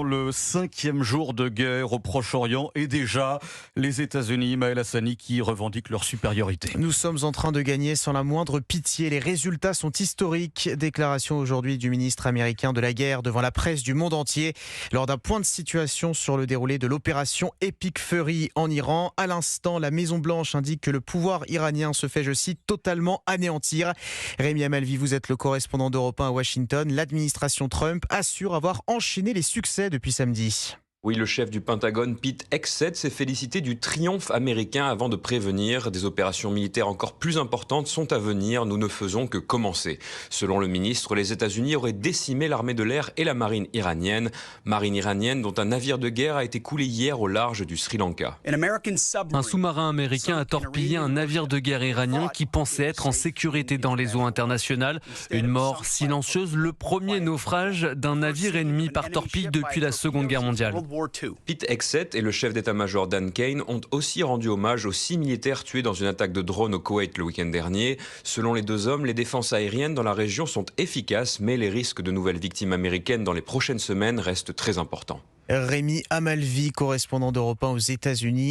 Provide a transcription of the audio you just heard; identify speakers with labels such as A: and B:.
A: Le 5e jour de guerre au Proche-Orient et déjà les États-Unis, Maël Hassani, qui revendiquent leur supériorité.
B: Nous sommes en train de gagner sans la moindre pitié. Les résultats sont historiques. Déclaration aujourd'hui du ministre américain de la guerre devant la presse du monde entier lors d'un point de situation sur le déroulé de l'opération Epic Fury en Iran. À l'instant, la Maison-Blanche indique que le pouvoir iranien se fait, je cite, totalement anéantir. Rémi Amalvi, vous êtes le correspondant d'Europe 1 à Washington. L'administration Trump assure avoir enchaîné les succès depuis samedi.
C: Oui, le chef du Pentagone, Pete Hegseth, s'est félicité du triomphe américain avant de prévenir. Des opérations militaires encore plus importantes sont à venir. Nous ne faisons que commencer. Selon le ministre, les États-Unis auraient décimé l'armée de l'air et la marine iranienne. Marine iranienne dont un navire de guerre a été coulé hier au large du Sri Lanka.
D: Un sous-marin américain a torpillé un navire de guerre iranien qui pensait être en sécurité dans les eaux internationales. Une mort silencieuse, le premier naufrage d'un navire ennemi par torpille depuis la Seconde Guerre mondiale.
C: Pete Hegseth et le chef d'état-major Dan Kane ont aussi rendu hommage aux 6 militaires tués dans une attaque de drone au Koweït le week-end dernier. Selon les deux hommes, les défenses aériennes dans la région sont efficaces, mais les risques de nouvelles victimes américaines dans les prochaines semaines restent très importants.
B: Rémi Amalvi, correspondant d'Europe 1 aux États-Unis.